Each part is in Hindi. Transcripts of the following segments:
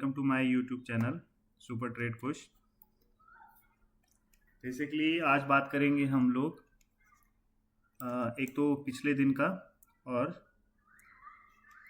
Welcome to my YouTube channel super trade खुश। बेसिकली आज बात करेंगे हम लोग एक तो पिछले दिन का और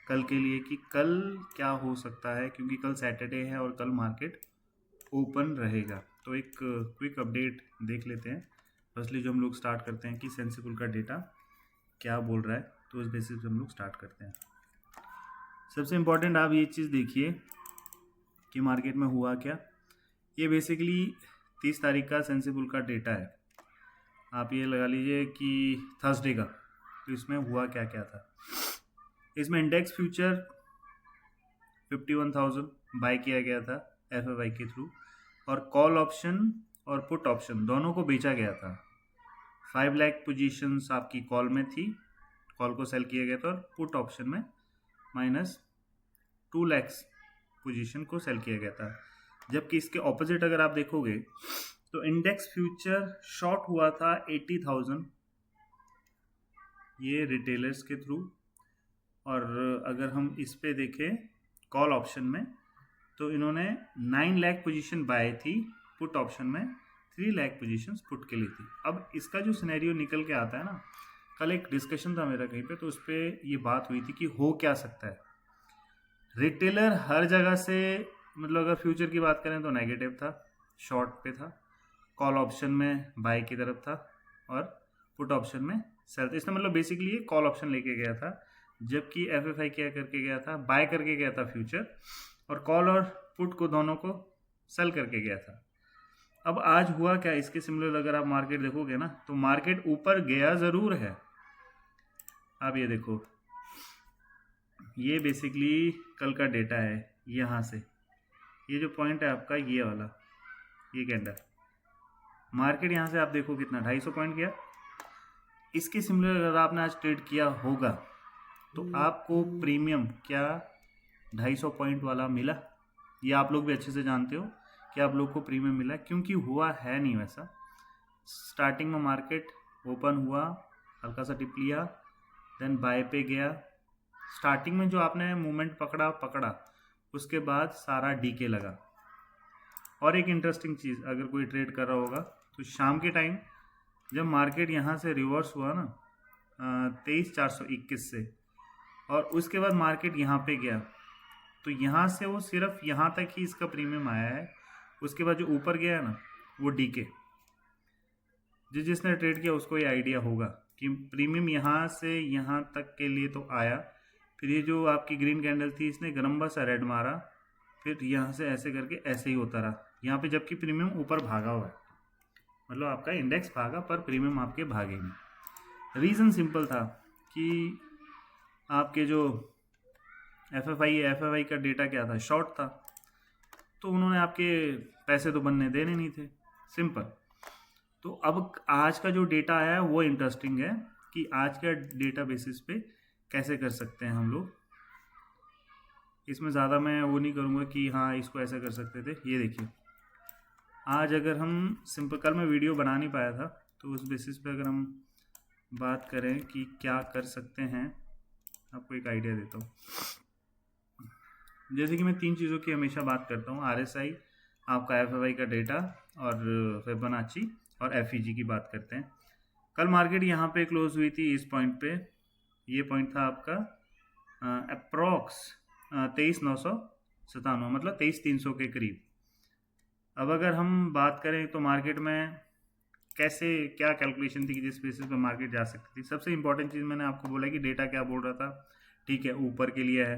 कल के लिए कि कल क्या हो सकता है, क्योंकि कल सैटरडे है और कल मार्केट ओपन रहेगा। तो एक क्विक अपडेट देख लेते हैं। फर्स्टली जो हम लोग स्टार्ट करते हैं कि सेंसिबल का डेटा क्या बोल रहा है, तो उस बेसिस पे हम लोग स्टार्ट करते हैं। सबसे इम्पोर्टेंट आप ये चीज़ देखिए कि मार्केट में हुआ क्या। ये बेसिकली 30 तारीख का सेंसिबल का डेटा है। आप ये लगा लीजिए कि थर्सडे का। तो इसमें हुआ क्या क्या था। इसमें इंडेक्स फ्यूचर 51,000 बाय किया गया था एफएफआई के थ्रू, और कॉल ऑप्शन और पुट ऑप्शन दोनों को बेचा गया था। 5 लाख पोजीशंस आपकी कॉल में थी, कॉल को सेल किया गया था, और पुट ऑप्शन में -2 लाख पोजीशन को सेल किया गया था। जबकि इसके ऑपोजिट अगर आप देखोगे तो इंडेक्स फ्यूचर शॉर्ट हुआ था 80,000 ये रिटेलर्स के थ्रू, और अगर हम इस पे देखें कॉल ऑप्शन में तो इन्होंने 9 लाख पोजीशन बाय थी, पुट ऑप्शन में 3 लाख पोजीशन पुट के लिए थी। अब इसका जो सिनेरियो निकल के आता है ना, कल एक डिस्कशन था मेरा कहीं पे, तो उस पर ये बात हुई थी कि हो क्या सकता है। रिटेलर हर जगह से, मतलब अगर फ्यूचर की बात करें तो नेगेटिव था, शॉर्ट पे था, कॉल ऑप्शन में बाय की तरफ था, और पुट ऑप्शन में सेल। तो इसने मतलब बेसिकली ये कॉल ऑप्शन लेके गया था, जबकि एफएफआई क्या करके गया था, बाय करके गया था फ्यूचर, और कॉल और पुट को दोनों को सेल करके गया था। अब आज हुआ क्या, इसके सिमिलर अगर आप मार्केट देखोगे ना, तो मार्केट ऊपर गया ज़रूर है। आप ये देखो, ये बेसिकली कल का डेटा है। यहाँ से ये जो पॉइंट है आपका, ये वाला, ये कैंडल, मार्केट यहाँ से आप देखो कितना 250 पॉइंट गया। इसके सिमिलर अगर आपने आज ट्रेड किया होगा तो आपको प्रीमियम क्या 250 पॉइंट वाला मिला। ये आप लोग भी अच्छे से जानते हो कि आप लोग को प्रीमियम मिला, क्योंकि हुआ है नहीं वैसा। स्टार्टिंग में मार्केट ओपन हुआ, हल्का सा टिप लिया, देन बाय पे गया। स्टार्टिंग में जो आपने मूवमेंट पकड़ा, उसके बाद सारा डीके लगा। और एक इंटरेस्टिंग चीज़, अगर कोई ट्रेड कर रहा होगा तो शाम के टाइम जब मार्केट यहाँ से रिवर्स हुआ ना 23,421 से, और उसके बाद मार्केट यहाँ पे गया, तो यहाँ से वो सिर्फ यहाँ तक ही इसका प्रीमियम आया है। उसके बाद जो ऊपर गया है ना, वो डीके। जिसने ट्रेड किया उसको ये आइडिया होगा कि प्रीमियम यहाँ से यहाँ तक के लिए तो आया, फिर ये जो आपकी ग्रीन कैंडल थी इसने लंबा सा रेड मारा, फिर यहाँ से ऐसे करके ऐसे ही होता रहा यहाँ पे, जबकि प्रीमियम ऊपर भागा हुआ है। मतलब आपका इंडेक्स भागा पर प्रीमियम आपके भागे नहीं। रीज़न सिंपल था कि आपके जो एफएफआई का डेटा क्या था, शॉर्ट था, तो उन्होंने आपके पैसे तो बनने देने नहीं थे, सिंपल। तो अब आज का जो डेटा आया है वो इंटरेस्टिंग है कि आज का डेटा बेसिस पे कैसे कर सकते हैं हम लोग। इसमें ज़्यादा मैं वो नहीं करूँगा कि हाँ इसको ऐसा कर सकते थे। ये देखिए, आज अगर हम सिंपल, कल मैं वीडियो बना नहीं पाया था, तो उस बेसिस पे अगर हम बात करें कि क्या कर सकते हैं, आपको एक आइडिया देता हूँ। जैसे कि मैं 3 चीज़ों की हमेशा बात करता हूँ, आरएसआई, आपका एफएफआई का डेटा, और फिबोनाची और एफईजी की बात करते हैं। कल मार्केट यहाँ पे क्लोज हुई थी इस पॉइंट पे। ये पॉइंट था आपका अप्रॉक्स 23,997, मतलब 23,300 के करीब। अब अगर हम बात करें तो मार्केट में कैसे, क्या कैलकुलेशन थी कि जिस बेसिस पे मार्केट जा सकती थी। सबसे इंपॉर्टेंट चीज़ मैंने आपको बोला कि डेटा क्या बोल रहा था, ठीक है, ऊपर के लिए है।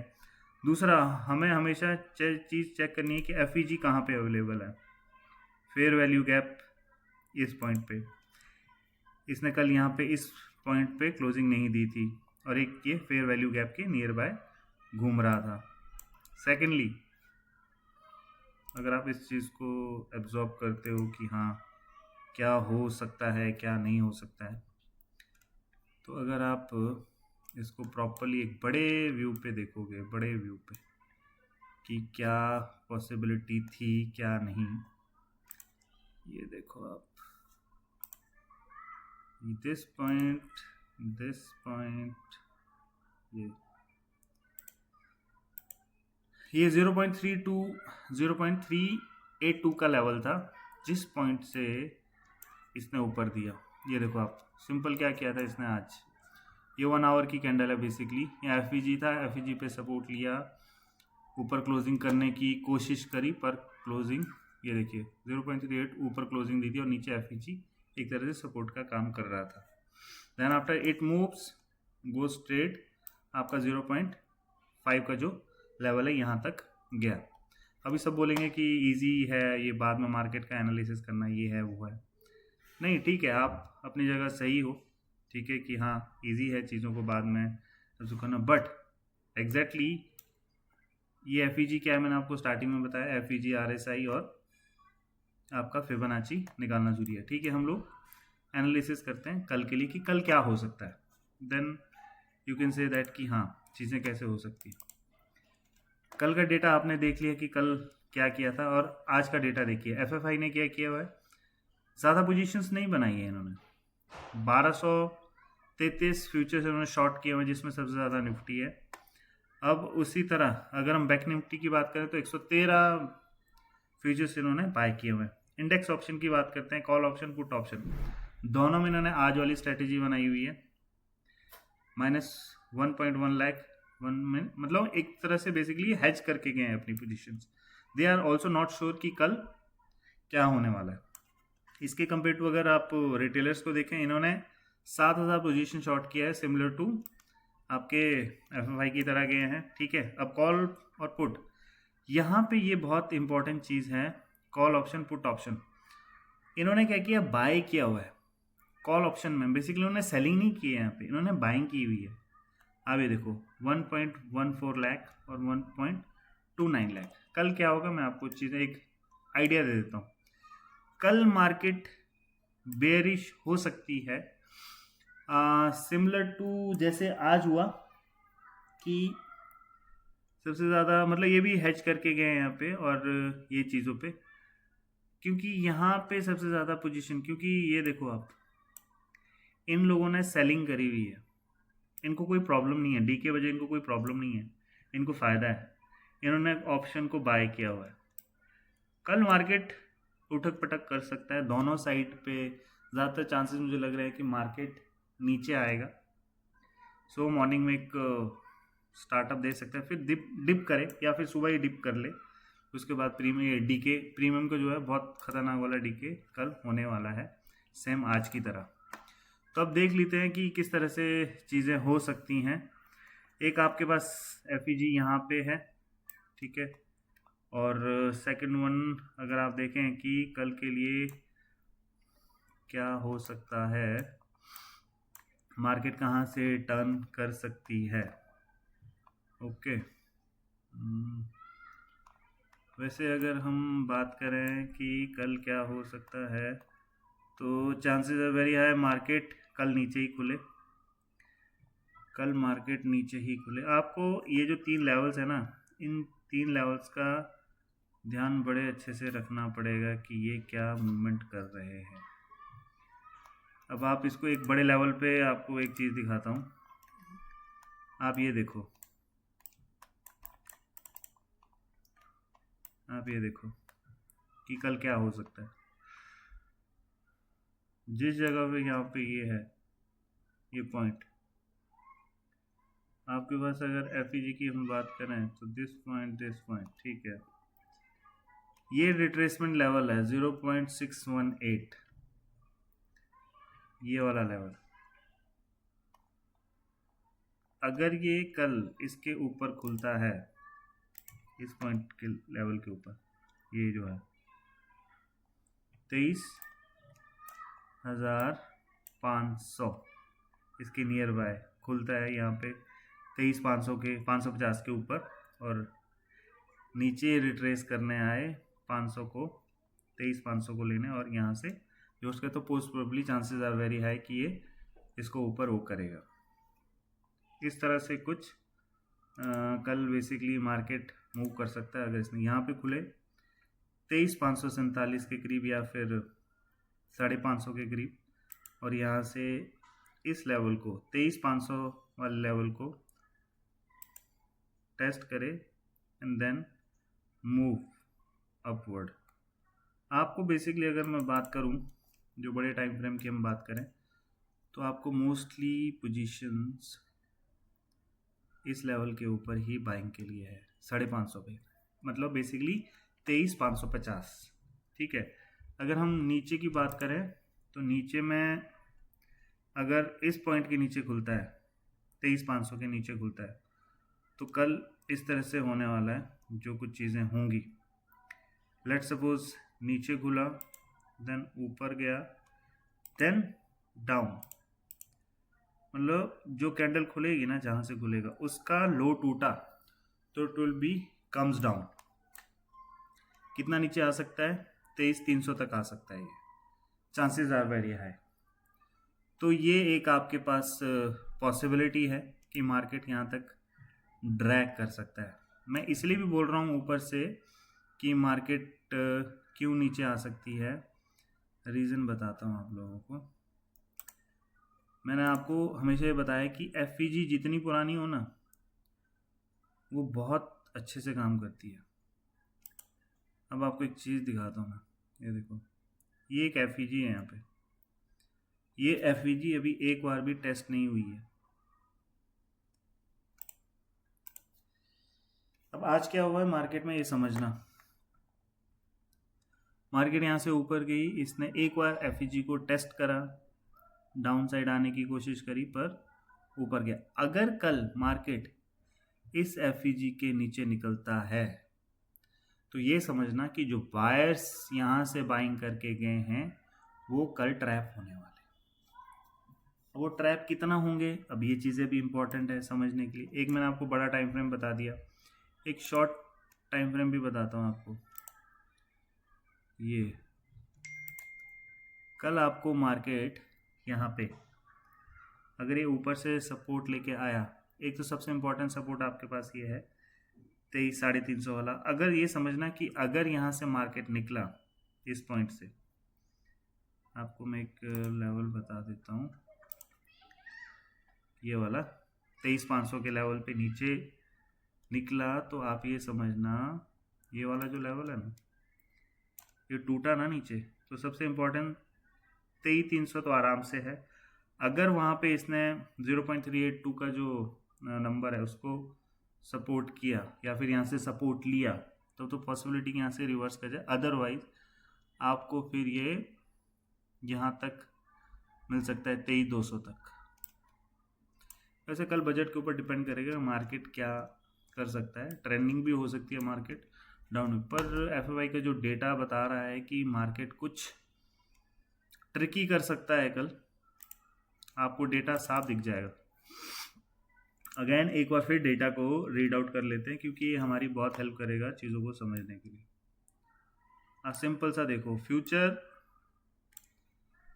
दूसरा, हमें हमेशा चीज़ चेक करनी है कि एफईजी कहाँ पे अवेलेबल है। फेयर वैल्यू गैप इस पॉइंट पे, इसने कल यहाँ पे इस पॉइंट पे क्लोजिंग नहीं दी थी, और एक ये फेयर वैल्यू गैप के नियर बाय घूम रहा था। सेकेंडली, अगर आप इस चीज़ को एब्जॉर्ब करते हो कि हाँ क्या हो सकता है क्या नहीं हो सकता है, तो अगर आप इसको प्रॉपरली एक बड़े व्यू पे देखोगे, बड़े व्यू पे, कि क्या पॉसिबिलिटी थी क्या नहीं, ये देखो आप, दिस पॉइंट, ये 0.32 का लेवल था जिस पॉइंट से इसने ऊपर दिया। ये देखो आप, सिंपल क्या किया था इसने आज, ये 1 आवर की कैंडल है बेसिकली। ये एफ था, एफ पे सपोर्ट लिया, ऊपर क्लोजिंग करने की कोशिश करी, पर क्लोजिंग ये देखिए 0.38 ऊपर क्लोजिंग दी थी और नीचे एफ एक तरह से सपोर्ट का काम कर रहा था। Then after it moves go straight, आपका 0.5 का जो लेवल है यहाँ तक गया। अभी सब बोलेंगे कि इजी है ये, बाद में मार्केट का एनालिसिस करना, ये है वो है। नहीं, ठीक है, आप अपनी जगह सही हो, ठीक है कि हाँ इजी है चीज़ों को बाद में करना, बट एग्जैक्टली ये एफ क्या है, मैंने आपको स्टार्टिंग में बताया, एफ RSI और आपका फिबोनाची निकालना जरूरी है। ठीक है, हम लोग एनालिसिस करते हैं कल के लिए कि कल क्या हो सकता है, then you can say that कि हाँ चीज़ें कैसे हो सकती है। कल का डेटा आपने देख लिया कि कल क्या किया था, और आज का डेटा देखिए FFI ने क्या किया हुआ है। ज़्यादा पोजीशंस नहीं बनाई है इन्होंने, 1233 फ्यूचर्स इन्होंने शॉर्ट किए हुए जिसमें सबसे ज़्यादा निफ्टी है। अब उसी तरह अगर हम बैक निफ्टी की बात करें तो 113 फ्यूचर्स इन्होंने बाय किए हुए हैं। इंडेक्स ऑप्शन की बात करते हैं, कॉल ऑप्शन पुट ऑप्शन दोनों में इन्होंने आज वाली स्ट्रेटेजी बनाई हुई है, -1.1 लाख में, मतलब एक तरह से बेसिकली हेज करके गए हैं अपनी positions. They are also not sure कि कल क्या होने वाला है। इसके कंपेयर टू अगर आप रिटेलर्स को देखें, इन्होंने 7000 पोजीशन शॉर्ट किया है, सिमिलर टू आपके FFI की तरह गए हैं। ठीक है, अब कॉल और पुट, यहाँ पे ये बहुत इंपॉर्टेंट चीज़ है, कॉल ऑप्शन पुट ऑप्शन इन्होंने क्या किया, बाय किया हुआ है। कॉल ऑप्शन में बेसिकली उन्होंने सेलिंग नहीं की है, यहाँ पे इन्होंने बाइंग की हुई है। अब ये देखो 1.14 लाख और 1.29 लाख। कल क्या होगा मैं आपको चीज़ें एक आइडिया दे देता हूँ। कल मार्केट बेरिश हो सकती है, सिमिलर टू जैसे आज हुआ कि सबसे ज़्यादा, मतलब ये भी हेज करके गए हैं यहाँ पे और ये चीज़ों पे, क्योंकि यहाँ पे सबसे ज़्यादा पोजीशन, क्योंकि ये देखो आप, इन लोगों ने सेलिंग करी हुई है, इनको कोई प्रॉब्लम नहीं है, डी के वजह इनको कोई प्रॉब्लम नहीं है, इनको फ़ायदा है, इन्होंने ऑप्शन को बाय किया हुआ है। कल मार्केट उठक पटक कर सकता है दोनों साइड पे, ज़्यादातर चांसेस मुझे लग रहा है कि मार्केट नीचे आएगा। सो मॉर्निंग में एक स्टार्टअप दे सकते हैं, फिर डिप करे या फिर सुबह ही डिप कर ले, उसके बाद प्रीमियम का जो है बहुत खतरनाक वाला डीके कल होने वाला है, सेम आज की तरह। तो अब देख लेते हैं कि किस तरह से चीज़ें हो सकती हैं। एक आपके पास FEG यहाँ पे है, ठीक है, और सेकंड वन अगर आप देखें कि कल के लिए क्या हो सकता है, मार्केट कहाँ से टर्न कर सकती है। ओके, वैसे अगर हम बात करें कि कल क्या हो सकता है, तो chances are very high market कल नीचे ही खुले, कल मार्केट नीचे ही खुले। आपको ये जो 3 लेवल्स है ना, इन 3 लेवल्स का ध्यान बड़े अच्छे से रखना पड़ेगा कि ये क्या मूवमेंट कर रहे हैं। अब आप इसको एक बड़े लेवल पे आपको एक चीज़ दिखाता हूँ, आप ये देखो, आप ये देखो कि कल क्या हो सकता है। जिस जगह पे यहाँ पे ये है, ये पॉइंट आपके पास, अगर FEG की हम बात करें तो दिस पॉइंट, ठीक है, ये रिट्रेसमेंट लेवल है 0.618, ये वाला लेवल। अगर ये कल इसके ऊपर खुलता है, इस पॉइंट के लेवल के ऊपर, ये जो है 23,500 इसके नियर बाय खुलता है, यहाँ पे 23,500 के 550 के ऊपर, और नीचे रिट्रेस करने आए 500 को, 23,500 को लेने, और यहाँ से जो उसके, तो post probably chances are very high कि ये इसको ऊपर वो करेगा। इस तरह से कुछ कल बेसिकली मार्केट मूव कर सकता है। अगर इसने यहाँ पे खुले 23,547 के करीब या फिर 550 के करीब, और यहाँ से इस लेवल को 23,500 वाले लेवल को टेस्ट करे, एंड देन मूव अपवर्ड। आपको बेसिकली अगर मैं बात करूं, जो बड़े टाइम फ्रेम की हम बात करें, तो आपको मोस्टली पोजीशंस इस लेवल के ऊपर ही बाइंग के लिए है 550 पे, मतलब बेसिकली 23,550। ठीक है, अगर हम नीचे की बात करें तो नीचे में अगर इस पॉइंट के नीचे खुलता है, 23,500 के नीचे खुलता है, तो कल इस तरह से होने वाला है जो कुछ चीज़ें होंगी। लेट्स सपोज नीचे खुला, देन ऊपर गया, देन डाउन, मतलब जो कैंडल खुलेगी ना, जहाँ से खुलेगा उसका लो टूटा तो it will be comes down. कितना नीचे आ सकता है? 23,300 तक आ सकता है, ये चांसेस आर वेरी हाई। तो ये एक आपके पास पॉसिबिलिटी है कि मार्केट यहाँ तक ड्रैग कर सकता है। मैं इसलिए भी बोल रहा हूँ ऊपर से कि मार्केट क्यों नीचे आ सकती है, रीज़न बताता हूँ आप लोगों को। मैंने आपको हमेशा ये बताया कि एफईजी जितनी पुरानी हो ना, वो बहुत अच्छे से काम करती है। अब आपको एक चीज़ दिखाता हूँ मैं, ये देखो, ये एक एफईजी है यहाँ पे। ये एफईजी अभी एक बार भी टेस्ट नहीं हुई है। अब आज क्या हुआ है मार्केट में, ये समझना। मार्केट यहाँ से ऊपर गई, इसने एक बार एफईजी को टेस्ट करा, डाउन साइड आने की कोशिश करी, पर ऊपर गया। अगर कल मार्केट इस एफईजी के नीचे निकलता है तो ये समझना कि जो बायर्स यहाँ से बाइंग करके गए हैं वो कल ट्रैप होने वाले। वो ट्रैप कितना होंगे, अब ये चीज़ें भी इंपॉर्टेंट है समझने के लिए। एक मैंने आपको बड़ा टाइम फ्रेम बता दिया, एक शॉर्ट टाइम फ्रेम भी बताता हूँ आपको। ये कल आपको मार्केट यहाँ पे अगर ये ऊपर से सपोर्ट लेके आया, एक तो सबसे इम्पोर्टेंट सपोर्ट आपके पास ये है 23,350 वाला। अगर ये समझना कि अगर यहाँ से मार्केट निकला इस पॉइंट से, आपको मैं एक लेवल बता देता हूँ, ये वाला 23,500 के लेवल पे नीचे निकला, तो आप ये समझना ये वाला जो लेवल है ना, ये टूटा ना नीचे, तो सबसे इम्पोर्टेंट 23,300 तो आराम से है। अगर वहाँ पे इसने 0.382 का जो नंबर है उसको सपोर्ट किया या फिर यहाँ से सपोर्ट लिया, तो पॉसिबिलिटी कि यहाँ से रिवर्स कर जाए। अदरवाइज आपको फिर ये यहाँ तक मिल सकता है 23,200 तक। वैसे कल बजट के ऊपर डिपेंड करेगा मार्केट क्या कर सकता है, ट्रेंडिंग भी हो सकती है मार्केट डाउन पर। एफआईआई का जो डेटा बता रहा है कि मार्केट कुछ ट्रिकी कर सकता है कल, आपको डेटा साफ दिख जाएगा। अगेन एक बार फिर डेटा को रीड आउट कर लेते हैं क्योंकि ये हमारी बहुत हेल्प करेगा चीज़ों को समझने के लिए। सिंपल सा देखो, फ्यूचर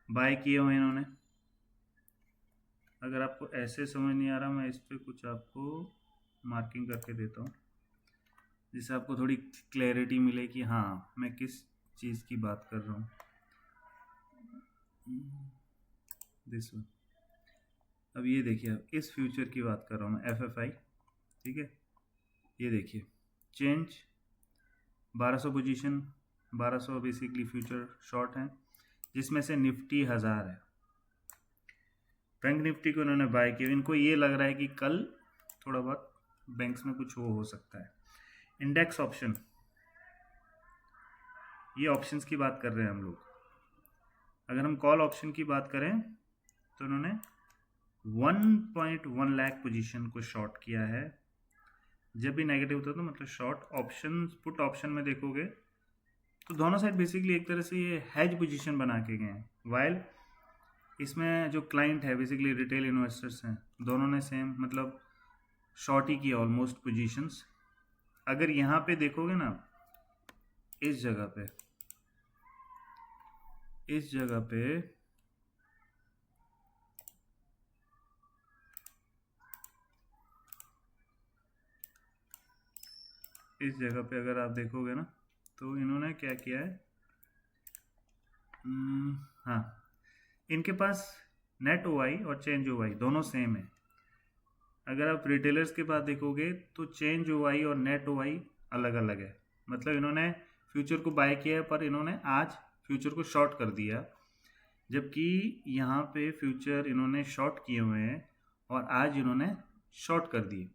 बाय किए हुए इन्होंने। अगर आपको ऐसे समझ नहीं आ रहा, मैं इस पर कुछ आपको मार्किंग करके देता हूँ जिससे आपको थोड़ी क्लैरिटी मिले कि हाँ मैं किस चीज़ की बात कर रहा हूँ। दिस वन, अब ये देखिए, अब इस फ्यूचर की बात कर रहा हूँ मैं, एफएफआई। ठीक है, ये देखिए change 1200 position, 1200 basically future short है, जिसमें से निफ्टी 1000 है। बैंक निफ्टी को इन्होंने बाय किया। इनको ये लग रहा है कि कल थोड़ा बहुत बैंक्स में कुछ वो हो सकता है। इंडेक्स ऑप्शन, ये ऑप्शंस की बात कर रहे हैं हम लोग। अगर हम कॉल ऑप्शन की बात करें तो इन्होंने 1.1 लाख पोजीशन को शॉर्ट किया है। जब भी नेगेटिव होता है तो मतलब शॉर्ट। ऑप्शन पुट ऑप्शन में देखोगे तो दोनों साइड बेसिकली एक तरह से ये हैज पोजीशन बना के गए हैं। वाइल इसमें जो क्लाइंट है बेसिकली रिटेल इन्वेस्टर्स हैं, दोनों ने सेम मतलब शॉर्ट ही किया ऑलमोस्ट पोजीशंस। अगर यहाँ पे देखोगे ना, इस जगह पे इस जगह पे अगर आप देखोगे ना, तो इन्होंने क्या किया है, हाँ, इनके पास नेट ओआई और चेंज ओआई दोनों सेम है। अगर आप रिटेलर्स के पास देखोगे तो चेंज ओआई और नेट ओआई अलग अलग है। मतलब इन्होंने फ्यूचर को बाय किया है पर इन्होंने आज फ्यूचर को शॉर्ट कर दिया, जबकि यहाँ पे फ्यूचर इन्होंने शॉर्ट किए हुए हैं और आज इन्होंने शॉर्ट कर दिए,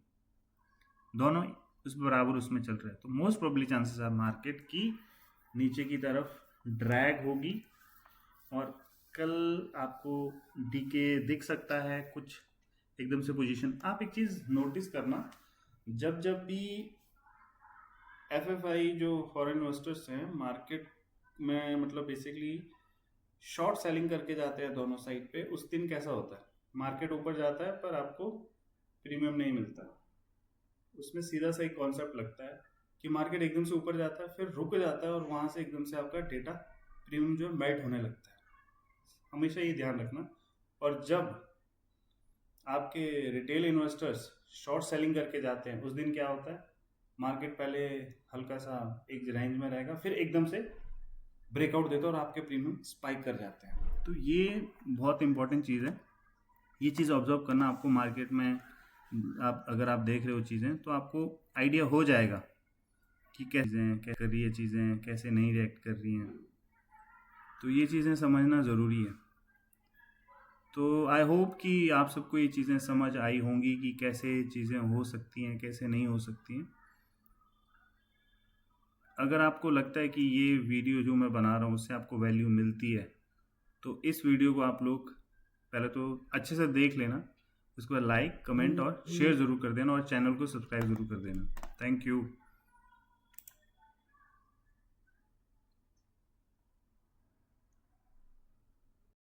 दोनों उस बराबर उसमें चल रहे हैं। तो मोस्ट प्रोबेबली चांसेस है मार्केट की नीचे की तरफ ड्रैग होगी और कल आपको डीके दिख सकता है कुछ एकदम से पोजीशन। आप एक चीज़ नोटिस करना, जब जब भी एफएफआई जो फॉरेन इन्वेस्टर्स हैं मार्केट में मतलब बेसिकली शॉर्ट सेलिंग करके जाते हैं दोनों साइड पे, उस दिन कैसा होता है, मार्केट ऊपर जाता है पर आपको प्रीमियम नहीं मिलता। उसमें सीधा सा एक कॉन्सेप्ट लगता है कि मार्केट एकदम से ऊपर जाता है फिर रुक जाता है और वहाँ से एकदम से आपका डेटा प्रीमियम जो है मेल्ट होने लगता है। हमेशा ये ध्यान रखना। और जब आपके रिटेल इन्वेस्टर्स शॉर्ट सेलिंग करके जाते हैं उस दिन क्या होता है, मार्केट पहले हल्का सा एक रेंज में रहेगा फिर एकदम से ब्रेकआउट देता है और आपके प्रीमियम स्पाइक कर जाते हैं। तो ये बहुत इंपॉर्टेंट चीज़ है, ये चीज़ ऑब्जर्व करना आपको मार्केट में। आप अगर आप देख रहे हो चीज़ें तो आपको आइडिया हो जाएगा कि कैसे कर रही है चीज़ें, कैसे नहीं रिएक्ट कर रही हैं। तो ये चीज़ें समझना ज़रूरी है। तो आई होप कि आप सबको ये चीज़ें समझ आई होंगी कि कैसे चीज़ें हो सकती हैं, कैसे नहीं हो सकती हैं। अगर आपको लगता है कि ये वीडियो जो मैं बना रहा हूँ उससे आपको वैल्यू मिलती है तो इस वीडियो को आप लोग पहले तो अच्छे से देख लेना, उसके बाद लाइक, कमेंट और शेयर ज़रूर कर देना और चैनल को सब्सक्राइब ज़रूर कर देना। Thank you.